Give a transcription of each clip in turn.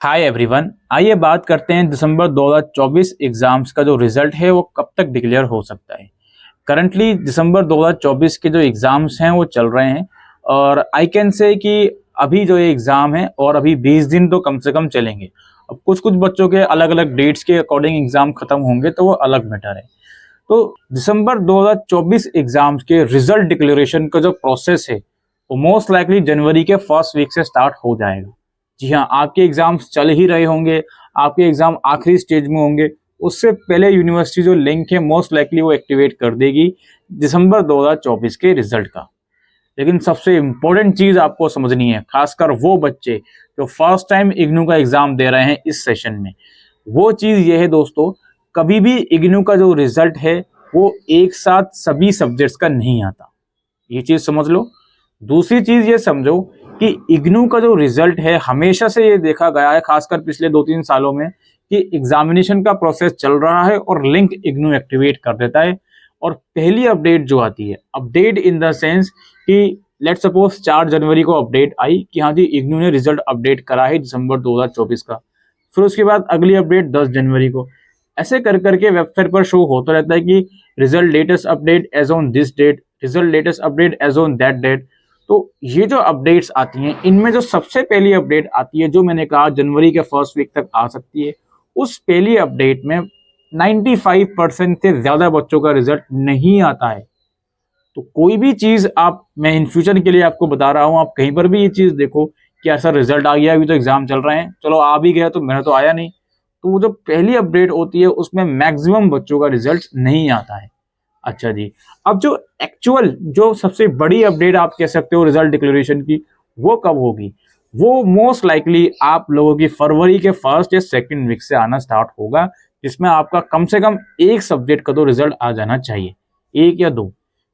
Hi everyone, आइए बात करते हैं दिसंबर 2024 एग्जाम्स का जो रिजल्ट है वो कब तक डिक्लेयर हो सकता है। करंटली दिसंबर 2024 के जो एग्जाम्स हैं वो चल रहे हैं और आई कैन से कि अभी जो ये एग्जाम है और अभी 20 दिन तो कम से कम चलेंगे। अब कुछ कुछ बच्चों के अलग अलग डेट्स के अकॉर्डिंग एग्जाम खत्म होंगे तो वो अलग मैटर है। तो दिसंबर 2024 एग्जाम्स के रिजल्ट डिक्लेरेशन का जो प्रोसेस है वो मोस्ट लाइकली जनवरी के फर्स्ट वीक से स्टार्ट हो जाएगा। जी हाँ, आपके एग्जाम्स चल ही रहे होंगे, आपके एग्जाम आखिरी स्टेज में होंगे, उससे पहले यूनिवर्सिटी जो लिंक है मोस्ट लाइकली वो एक्टिवेट कर देगी दिसंबर 2024 के रिजल्ट का। लेकिन सबसे इम्पोर्टेंट चीज आपको समझनी है, खासकर वो बच्चे जो फर्स्ट टाइम इग्नू का एग्जाम दे रहे हैं इस सेशन में, वो चीज ये है दोस्तों, कभी भी इग्नू का जो रिजल्ट है वो एक साथ सभी सब्जेक्ट्स का नहीं आता। ये चीज समझ लो। दूसरी चीज ये समझो कि इग्नू का जो रिजल्ट है हमेशा से ये देखा गया है, खासकर पिछले 2-3 सालों में, कि एग्जामिनेशन का प्रोसेस चल रहा है और लिंक इग्नू एक्टिवेट कर देता है और पहली अपडेट जो आती है, अपडेट इन द सेंस कि लेट सपोज 4 जनवरी को अपडेट आई कि हाँ जी इग्नू ने रिजल्ट अपडेट करा है दिसंबर 2024 का, फिर उसके बाद अगली अपडेट 10 जनवरी को, ऐसे कर करके वेबसाइट पर शो होता रहता है कि result latest update as on this date, result latest update as on that date. तो ये जो अपडेट्स आती हैं, इनमें जो सबसे पहली अपडेट आती है, जो मैंने कहा जनवरी के फर्स्ट वीक तक आ सकती है, उस पहली अपडेट में 95% से ज्यादा बच्चों का रिजल्ट नहीं आता है। तो कोई भी चीज आप, मैं इन फ्यूचर के लिए आपको बता रहा हूं, आप कहीं पर भी ये चीज देखो कि ऐसा रिजल्ट आ गया, अभी तो एग्जाम चल रहे हैं, चलो आ भी गया तो मेरा तो आया नहीं, तो वो जो पहली अपडेट होती है उसमें मैक्सिमम बच्चों का रिजल्ट नहीं आता है। अच्छा जी, अब जो एक्चुअल जो सबसे बड़ी अपडेट आप कह सकते हो रिजल्ट डिक्लेरेशन की, वो कब होगी? वो मोस्ट लाइकली आप लोगों की फरवरी के फर्स्ट या सेकंड वीक से आना स्टार्ट होगा, जिसमें आपका कम से कम एक सब्जेक्ट का तो रिजल्ट आ जाना चाहिए, एक या दो।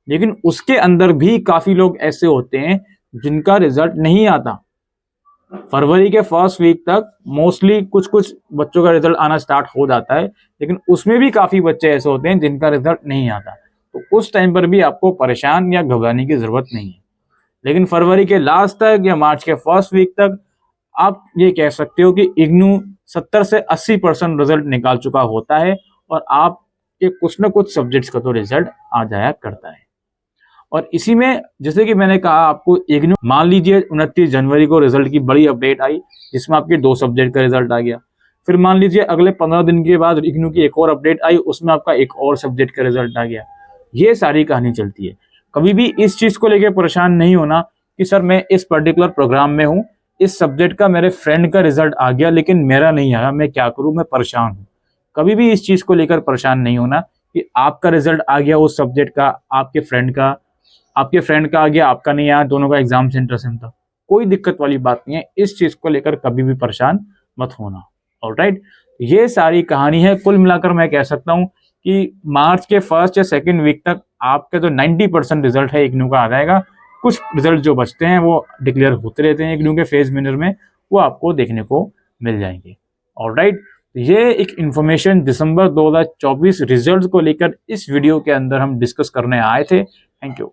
लेकिन उसके अंदर भी काफी लोग ऐसे होते हैं जिनका रिजल्ट नहीं आता। फरवरी के फर्स्ट वीक तक मोस्टली कुछ कुछ बच्चों का रिजल्ट आना स्टार्ट हो जाता है, लेकिन उसमें भी काफी बच्चे ऐसे होते हैं जिनका रिजल्ट नहीं आता। तो उस टाइम पर भी आपको परेशान या घबराने की जरूरत नहीं है। लेकिन फरवरी के लास्ट तक या मार्च के फर्स्ट वीक तक आप ये कह सकते हो कि इग्नू 70 से 80% रिजल्ट निकाल चुका होता है और आपके कुछ न कुछ सब्जेक्ट्स का तो रिजल्ट आ जाया करता है। और इसी में जैसे कि मैंने कहा आपको, इग्नू मान लीजिए 29 जनवरी को रिजल्ट की बड़ी अपडेट आई जिसमें आपके 2 सब्जेक्ट का रिजल्ट आ गया, फिर मान लीजिए अगले 15 दिन के बाद इग्नू की एक और अपडेट आई, उसमें आपका एक और सब्जेक्ट का रिजल्ट आ गया। ये सारी कहानी चलती है। कभी भी इस चीज को लेकर परेशान नहीं होना कि सर मैं इस पर्टिकुलर प्रोग्राम में हूँ, इस सब्जेक्ट का मेरे फ्रेंड का रिजल्ट आ गया लेकिन मेरा नहीं आया, मैं क्या करूं, मैं परेशान हूँ। कभी भी इस चीज को लेकर परेशान नहीं होना कि आपका रिजल्ट आ गया उस सब्जेक्ट का, आपके फ्रेंड का आ गया, आपका नहीं आया, दोनों का एग्जाम सेंटर सेम था, कोई दिक्कत वाली बात नहीं है। इस चीज को लेकर कभी भी परेशान मत होना। ऑलराइट, ये सारी कहानी है। कुल मिलाकर मैं कह सकता हूं कि मार्च के फर्स्ट या सेकंड वीक तक आपका जो 90% रिजल्ट है इग्नू का आ जाएगा। कुछ रिजल्ट जो बचते हैं वो डिक्लेयर होते रहते हैं इग्नू के फेज मिनर में, वो आपको देखने को मिल जाएंगे। ऑलराइट, ये एक इंफॉर्मेशन दिसंबर 2024 रिजल्ट को लेकर इस वीडियो के अंदर हम डिस्कस करने आए थे। Thank you.